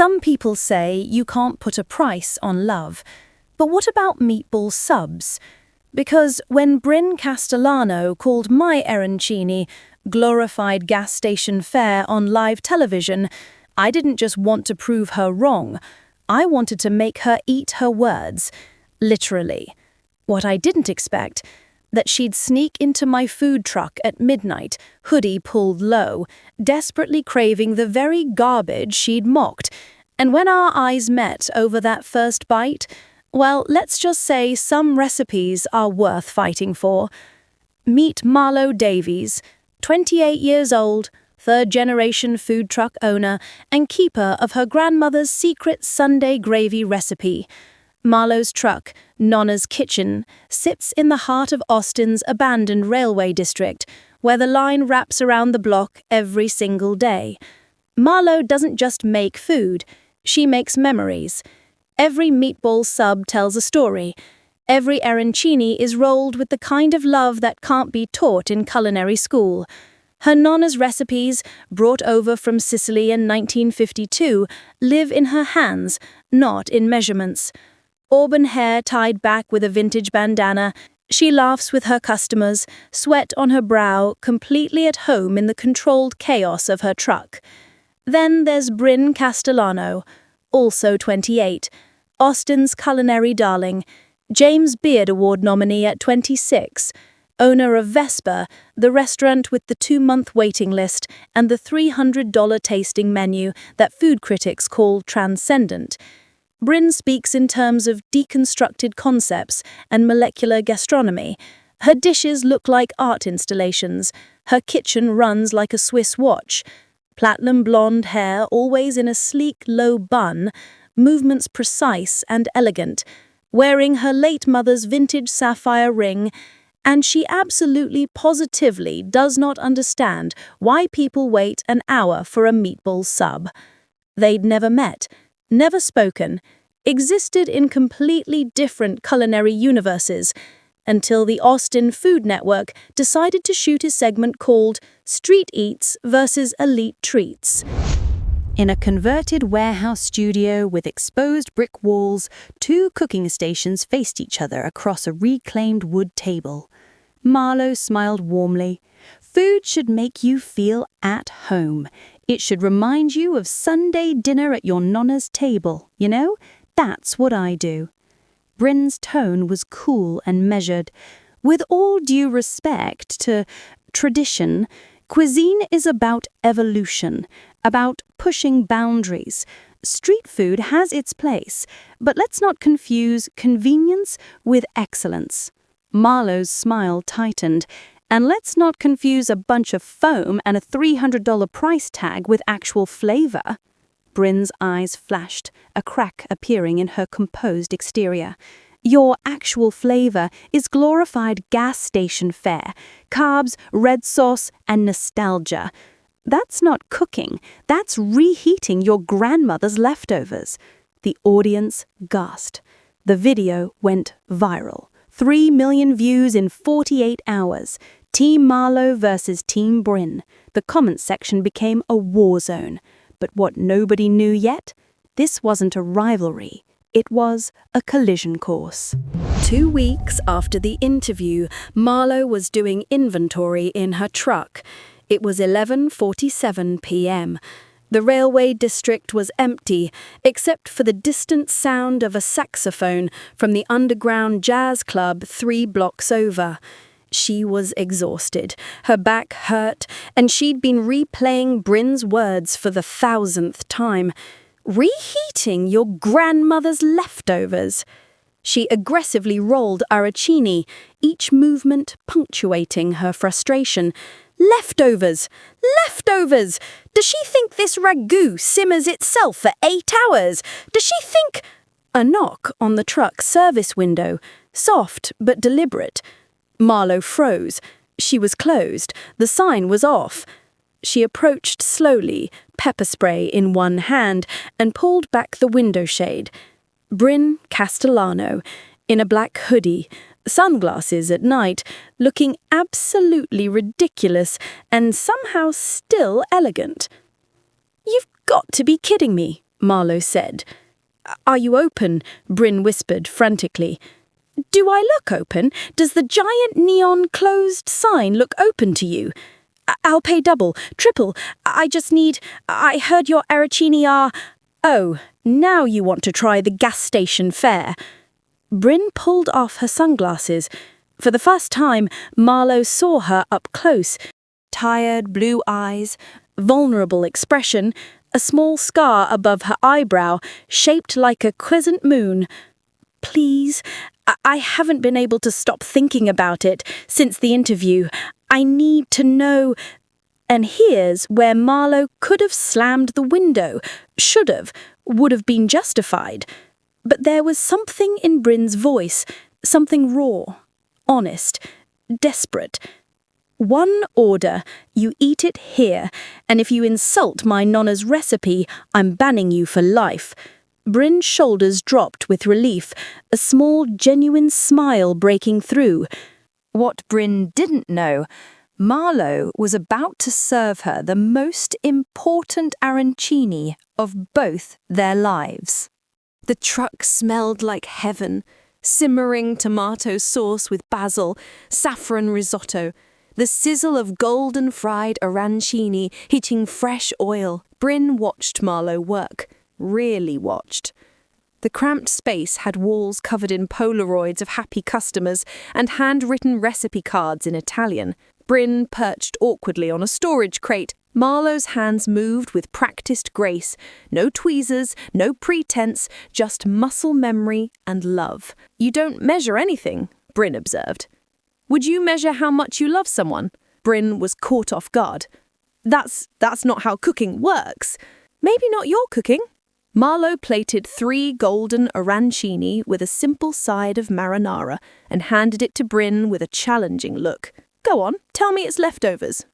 Some people say you can't put a price on love. But what about meatball subs? Because when Brynn Castellano called my arancini glorified gas station fare on live television, I didn't just want to prove her wrong. I wanted to make her eat her words. Literally. What I didn't expect, that she'd sneak into my food truck at midnight, hoodie pulled low, desperately craving the very garbage she'd mocked. And when our eyes met over that first bite, well, let's just say some recipes are worth fighting for. Meet Marlo Davies, 28 years old, third-generation food truck owner and keeper of her grandmother's secret Sunday gravy recipe. Marlo's truck, Nonna's Kitchen, sits in the heart of Austin's abandoned railway district, where the line wraps around the block every single day. Marlo doesn't just make food, she makes memories. Every meatball sub tells a story. Every arancini is rolled with the kind of love that can't be taught in culinary school. Her Nonna's recipes, brought over from Sicily in 1952, live in her hands, not in measurements. Auburn hair tied back with a vintage bandana, she laughs with her customers, sweat on her brow, completely at home in the controlled chaos of her truck. Then there's Brynn Castellano, also 28, Austin's culinary darling, James Beard Award nominee at 26, owner of Vesper, the restaurant with the 2-month waiting list and the $300 tasting menu that food critics call transcendent. Brynn speaks in terms of deconstructed concepts and molecular gastronomy. Her dishes look like art installations. Her kitchen runs like a Swiss watch. Platinum blonde hair, always in a sleek, low bun, movements precise and elegant, wearing her late mother's vintage sapphire ring, and she absolutely positively does not understand why people wait an hour for a meatball sub. They'd never met, never spoken, existed in completely different culinary universes, until the Austin Food Network decided to shoot a segment called Street Eats vs. Elite Treats. In a converted warehouse studio with exposed brick walls, 2 cooking stations faced each other across a reclaimed wood table. Marlo smiled warmly. Food should make you feel at home. It should remind you of Sunday dinner at your nonna's table, you know? That's what I do. Brynn's tone was cool and measured. With all due respect to tradition, cuisine is about evolution, about pushing boundaries. Street food has its place, but let's not confuse convenience with excellence. Marlo's smile tightened. And let's not confuse a bunch of foam and a $300 price tag with actual flavor. Brynn's eyes flashed, a crack appearing in her composed exterior. Your actual flavor is glorified gas station fare, carbs, red sauce, and nostalgia. That's not cooking, that's reheating your grandmother's leftovers. The audience gasped. The video went viral. 3 million views in 48 hours. Team Marlo versus Team Brynn. The comments section became a war zone. But what nobody knew yet? This wasn't a rivalry. It was a collision course. 2 weeks after the interview, Marlo was doing inventory in her truck. It was 11:47 p.m. The railway district was empty, except for the distant sound of a saxophone from the underground jazz club 3 blocks over. She was exhausted, her back hurt, and she'd been replaying Brynn's words for the 1,000th time. Reheating your grandmother's leftovers. She aggressively rolled arancini, each movement punctuating her frustration. Leftovers! Leftovers! Does she think this ragu simmers itself for 8 hours? Does she think... A knock on the truck's service window, soft but deliberate. Marlo froze. She was closed. The sign was off. She approached slowly, pepper spray in one hand, and pulled back the window shade. Brynn Castellano, in a black hoodie, sunglasses at night, looking absolutely ridiculous and somehow still elegant. "You've got to be kidding me," Marlowe said. "Are you open?" Brynn whispered frantically. "Do I look open? Does the giant neon closed sign look open to you? I'll pay double, triple. I heard your arancini are... Oh, now you want to try the gas station fare." Brynn pulled off her sunglasses. For the first time, Marlowe saw her up close. Tired blue eyes, vulnerable expression, a small scar above her eyebrow, shaped like a crescent moon. "Please, I haven't been able to stop thinking about it since the interview. I need to know..." And here's where Marlowe could have slammed the window, should have, would have been justified. But there was something in Brynn's voice, something raw, honest, desperate. "One order, you eat it here, and if you insult my nonna's recipe, I'm banning you for life." Brynn's shoulders dropped with relief, a small, genuine smile breaking through. What Brynn didn't know, Marlowe was about to serve her the most important arancini of both their lives. The truck smelled like heaven, simmering tomato sauce with basil, saffron risotto, the sizzle of golden fried arancini hitting fresh oil. Brynn watched Marlowe work, really watched. The cramped space had walls covered in Polaroids of happy customers and handwritten recipe cards in Italian. Brynn perched awkwardly on a storage crate. Marlowe's hands moved with practiced grace. No tweezers, no pretense, just muscle memory and love. "You don't measure anything," Brynn observed. "Would you measure how much you love someone?" Brynn was caught off guard. That's not how cooking works." "Maybe not your cooking." Marlowe plated 3 golden arancini with a simple side of marinara and handed it to Brynn with a challenging look. "Go on, tell me it's leftovers."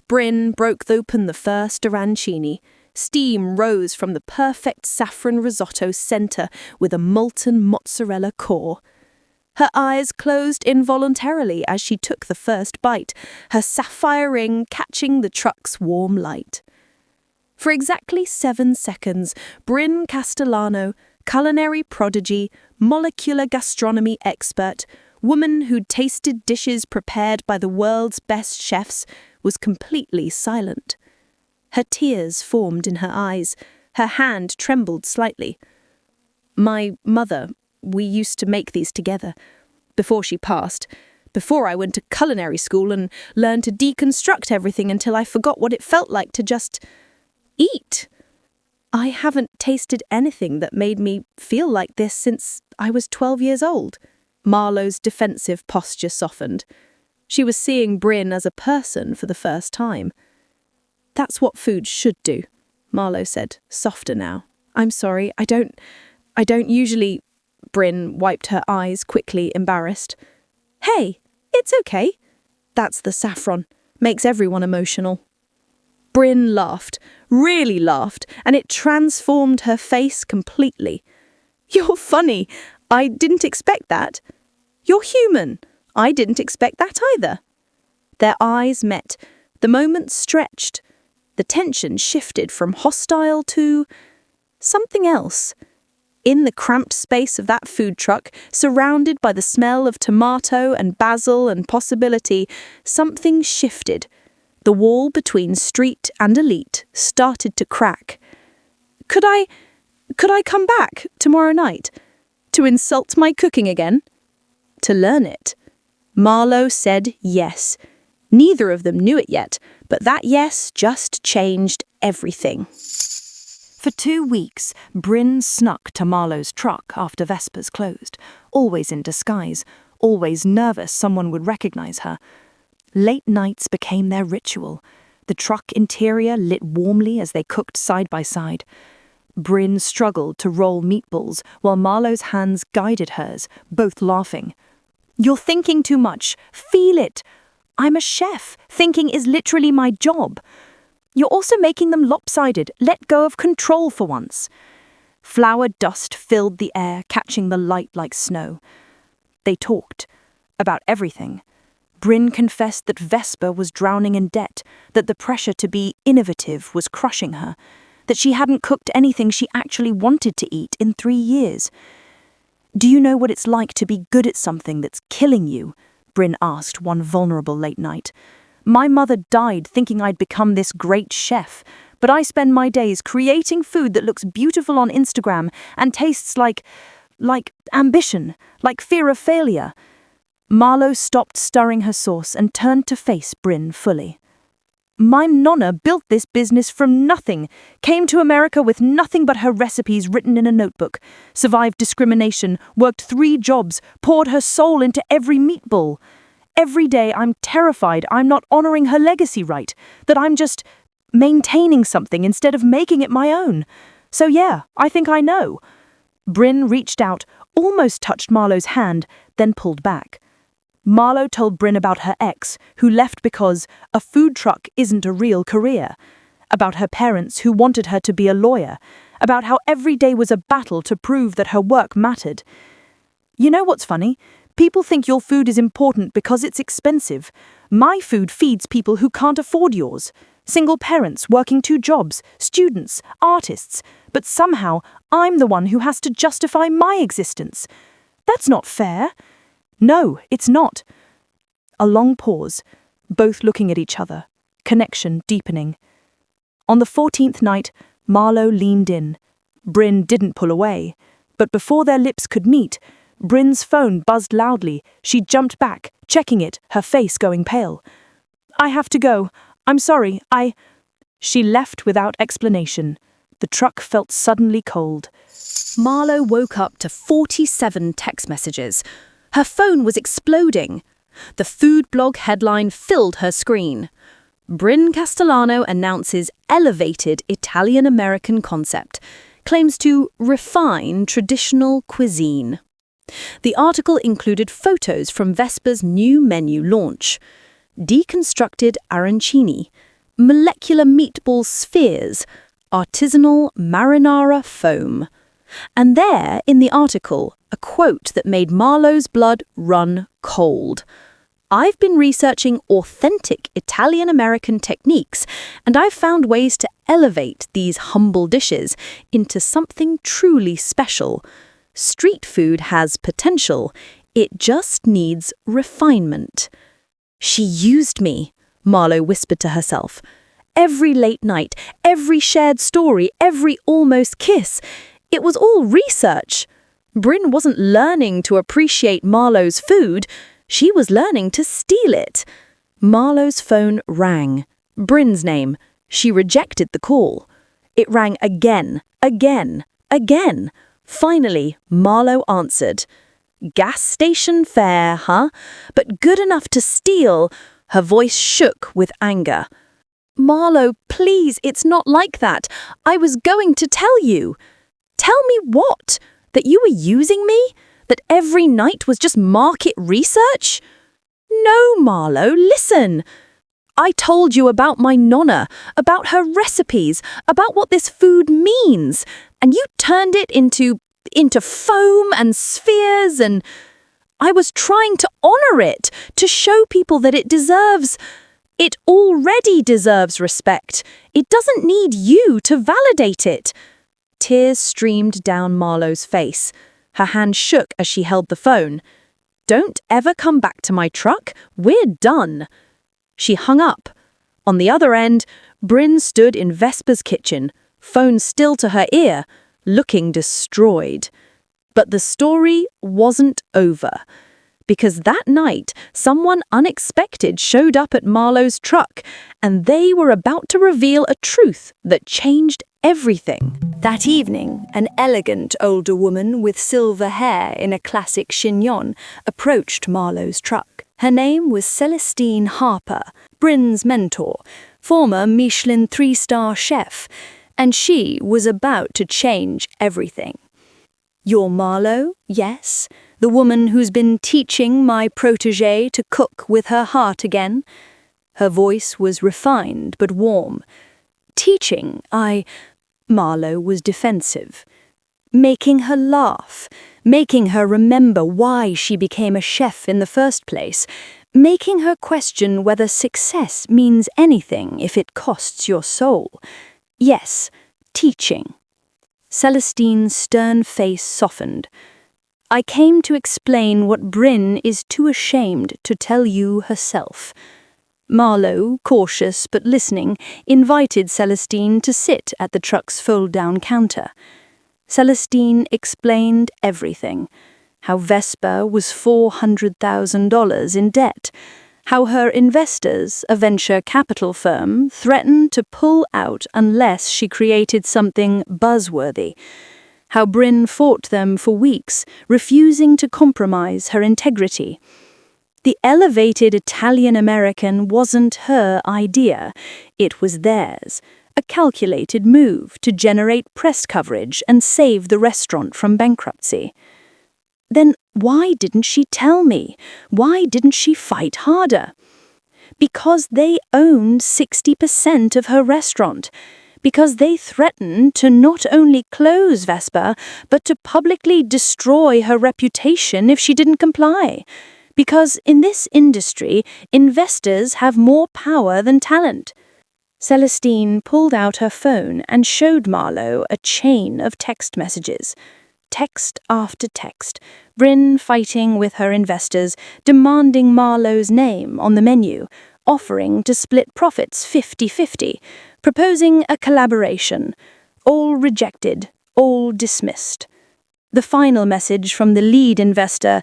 Brynn broke open the first arancini. Steam rose from the perfect saffron risotto center with a molten mozzarella core. Her eyes closed involuntarily as she took the first bite, her sapphire ring catching the truck's warm light. For exactly 7 seconds, Brynn Castellano, culinary prodigy, molecular gastronomy expert, woman who'd tasted dishes prepared by the world's best chefs, was completely silent. Her tears formed in her eyes. Her hand trembled slightly. "My mother, we used to make these together. Before she passed. Before I went to culinary school and learned to deconstruct everything until I forgot what it felt like to just eat. I haven't tasted anything that made me feel like this since I was 12 years old." Marlowe's defensive posture softened. She was seeing Brynn as a person for the first time. "That's what food should do," Marlowe said, softer now. "I'm sorry, I don't usually..." Brynn wiped her eyes quickly, embarrassed. "Hey, it's okay. That's the saffron. Makes everyone emotional." Brynn laughed, really laughed, and it transformed her face completely. "You're funny. I didn't expect that. You're human. I didn't expect that either." Their eyes met. The moment stretched. The tension shifted from hostile to something else. In the cramped space of that food truck, surrounded by the smell of tomato and basil and possibility, something shifted. The wall between street and elite started to crack. Could I come back tomorrow night? To insult my cooking again? To learn it? Marlowe said yes. Neither of them knew it yet, but that yes just changed everything. For 2 weeks, Brynn snuck to Marlowe's truck after Vespers closed, always in disguise, always nervous someone would recognize her. Late nights became their ritual. The truck interior lit warmly as they cooked side by side. Brynn struggled to roll meatballs while Marlowe's hands guided hers, both laughing. "You're thinking too much. Feel it. I'm a chef. Thinking is literally my job. You're also making them lopsided. Let go of control for once." Flour dust filled the air, catching the light like snow. They talked. About everything. Brynn confessed that Vesper was drowning in debt, that the pressure to be innovative was crushing her, that she hadn't cooked anything she actually wanted to eat in 3 years. "Do you know what it's like to be good at something that's killing you?" Brynn asked one vulnerable late night. "My mother died thinking I'd become this great chef, but I spend my days creating food that looks beautiful on Instagram and tastes like ambition, like fear of failure." Marlo stopped stirring her sauce and turned to face Brynn fully. "My nonna built this business from nothing, came to America with nothing but her recipes written in a notebook, survived discrimination, worked 3 jobs, poured her soul into every meatball. Every day I'm terrified I'm not honoring her legacy right, that I'm just maintaining something instead of making it my own. So yeah, I think I know." Brynn reached out, almost touched Marlo's hand, then pulled back. Marlo told Brynn about her ex, who left because a food truck isn't a real career, about her parents who wanted her to be a lawyer, about how every day was a battle to prove that her work mattered. "You know what's funny? People think your food is important because it's expensive. My food feeds people who can't afford yours. Single parents working 2 jobs, students, artists, but somehow I'm the one who has to justify my existence. That's not fair." "No, it's not." A long pause, both looking at each other, connection deepening. On the 14th night, Marlo leaned in. Brynn didn't pull away, but before their lips could meet, Brynn's phone buzzed loudly. She jumped back, checking it, her face going pale. "I have to go. I'm sorry, She left without explanation. The truck felt suddenly cold. Marlo woke up to 47 text messages. Her phone was exploding. The food blog headline filled her screen. Brynn Castellano announces elevated Italian-American concept, claims to refine traditional cuisine. The article included photos from Vesper's new menu launch. Deconstructed arancini, molecular meatball spheres, artisanal marinara foam. And there, in the article, a quote that made Marlo's blood run cold. "I've been researching authentic Italian-American techniques, and I've found ways to elevate these humble dishes into something truly special. Street food has potential, it just needs refinement." "She used me," Marlo whispered to herself. Every late night, every shared story, every almost kiss, it was all research. Brynn wasn't learning to appreciate Marlo's food, she was learning to steal it. Marlo's phone rang. Brynn's name. She rejected the call. It rang again, again, again. Finally, Marlo answered. "Gas station fare, huh? But good enough to steal." Her voice shook with anger. "Marlo, please, it's not like that. I was going to tell you." "Tell me what? That you were using me? That every night was just market research?" "No, Marlo, listen. I told you about my nonna, about her recipes, about what this food means, and you turned it into foam and spheres, and I was trying to honor it, to show people that it already deserves respect. It doesn't need you to validate it." Tears streamed down Marlo's face. Her hand shook as she held the phone. "Don't ever come back to my truck. We're done." She hung up. On the other end, Brynn stood in Vesper's kitchen, phone still to her ear, looking destroyed. But the story wasn't over. Because that night, someone unexpected showed up at Marlo's truck, and they were about to reveal a truth that changed everything. That evening, an elegant older woman with silver hair in a classic chignon approached Marlo's truck. Her name was Celestine Harper, Brynn's mentor, former Michelin 3-star chef, and she was about to change everything. "You're Marlo, yes? The woman who's been teaching my protégé to cook with her heart again?" Her voice was refined but warm. "Teaching, Marlo was defensive. Making her laugh, making her remember why she became a chef in the first place, making her question whether success means anything if it costs your soul. Yes, teaching. Celestine's stern face softened. I came to explain what Brynn is too ashamed to tell you herself. Marlowe, cautious but listening, invited Celestine to sit at the truck's fold-down counter. Celestine explained everything. How Vesper was $400,000 in debt. How her investors, a venture capital firm, threatened to pull out unless she created something buzzworthy. How Brynn fought them for weeks, refusing to compromise her integrity. The elevated Italian-American wasn't her idea, it was theirs, a calculated move to generate press coverage and save the restaurant from bankruptcy. Then why didn't she tell me? Why didn't she fight harder? Because they owned 60% of her restaurant. Because they threatened to not only close Vesper, but to publicly destroy her reputation if she didn't comply. Because in this industry, investors have more power than talent. Celestine pulled out her phone and showed Marlowe a chain of text messages. Text after text, Brynn fighting with her investors, demanding Marlowe's name on the menu, offering to split profits 50-50, proposing a collaboration. All rejected, all dismissed. The final message from the lead investor: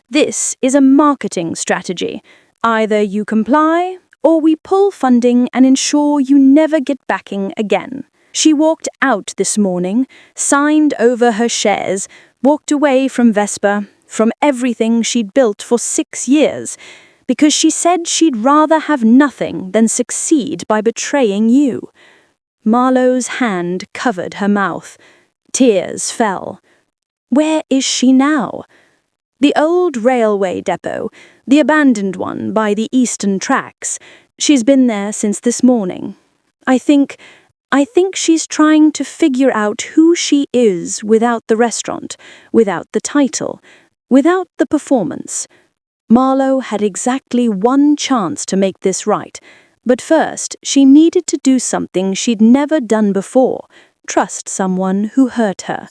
this is a marketing strategy. Either you comply, or we pull funding and ensure you never get backing again. She walked out this morning, signed over her shares, walked away from Vesper, from everything she'd built for 6 years, because she said she'd rather have nothing than succeed by betraying you. Marlowe's hand covered her mouth. Tears fell. Where is she now? The old railway depot, the abandoned one by the eastern tracks. She's been there since this morning. I think she's trying to figure out who she is without the restaurant, without the title, without the performance. Marlowe had exactly one chance to make this right, but first she needed to do something she'd never done before: trust someone who hurt her.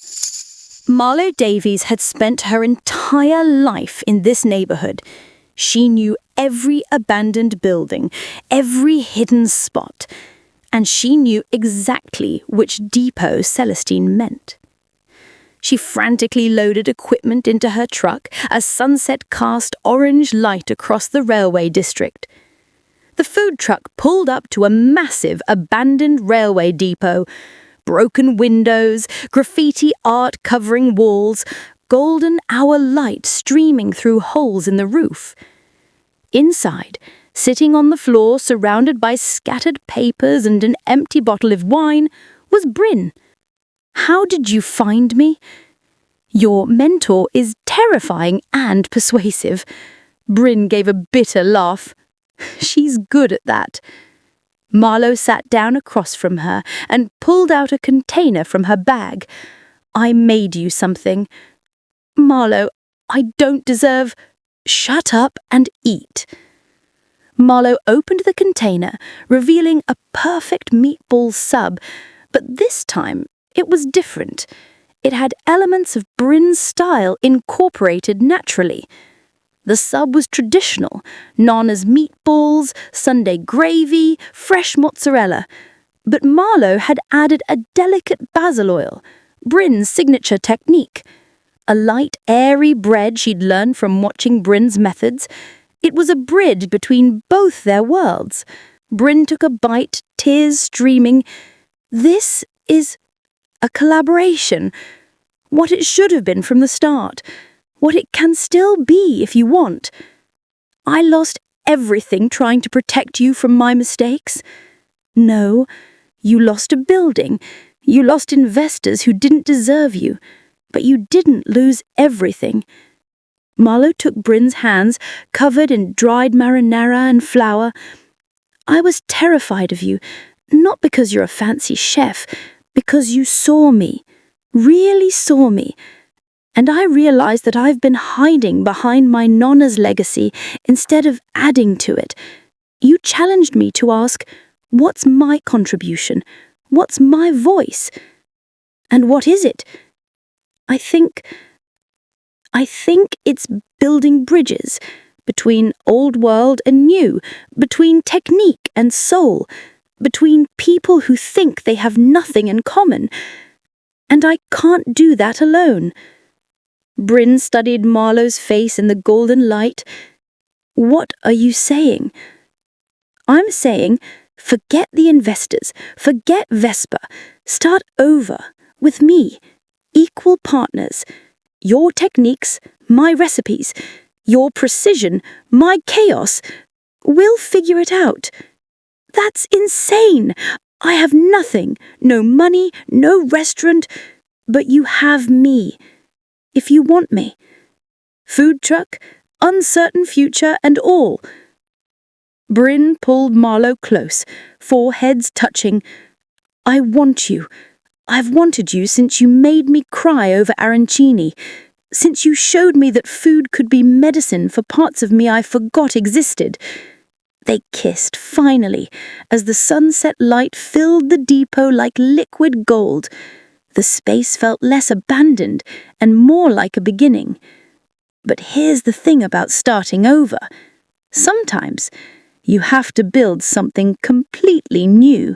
Marlowe Davies had spent her entire life in this neighborhood. She knew every abandoned building, every hidden spot, and she knew exactly which depot Celestine meant. She frantically loaded equipment into her truck as sunset cast orange light across the railway district. The food truck pulled up to a massive abandoned railway depot. Broken windows, graffiti art covering walls, golden hour light streaming through holes in the roof. Inside, sitting on the floor surrounded by scattered papers and an empty bottle of wine, was Brynn. How did you find me? Your mentor is terrifying and persuasive. Brynn gave a bitter laugh. She's good at that. Marlowe sat down across from her and pulled out a container from her bag. I made you something. Marlowe, I don't deserve... Shut up and eat. Marlowe opened the container, revealing a perfect meatball sub, but this time it was different. It had elements of Brynn's style incorporated naturally. The sub was traditional, Nana's meatballs, Sunday gravy, fresh mozzarella. But Marlowe had added a delicate basil oil, Brynn's signature technique. A light, airy bread she'd learned from watching Brynn's methods. It was a bridge between both their worlds. Brynn took a bite, tears streaming. This is a collaboration. What it should have been from the start. What it can still be if you want. I lost everything trying to protect you from my mistakes. No, you lost a building. You lost investors who didn't deserve you. But you didn't lose everything. Marlowe took Brynn's hands, covered in dried marinara and flour. I was terrified of you, not because you're a fancy chef, because you saw me, really saw me. And I realized that I've been hiding behind my Nana's legacy instead of adding to it. You challenged me to ask, what's my contribution? What's my voice? And what is it? I think it's building bridges between old world and new, between technique and soul, between people who think they have nothing in common. And I can't do that alone. Brynn studied Marlowe's face in the golden light. What are you saying? I'm saying, forget the investors, forget Vesper, start over with me, equal partners. Your techniques, my recipes, your precision, my chaos. We'll figure it out. That's insane. I have nothing, no money, no restaurant, but you have me, if you want me. Food truck, uncertain future and all. Brynn pulled Marlowe close, foreheads touching. I want you. I've wanted you since you made me cry over arancini, since you showed me that food could be medicine for parts of me I forgot existed. They kissed, finally, as the sunset light filled the depot like liquid gold. The space felt less abandoned and more like a beginning. But here's the thing about starting over. Sometimes you have to build something completely new.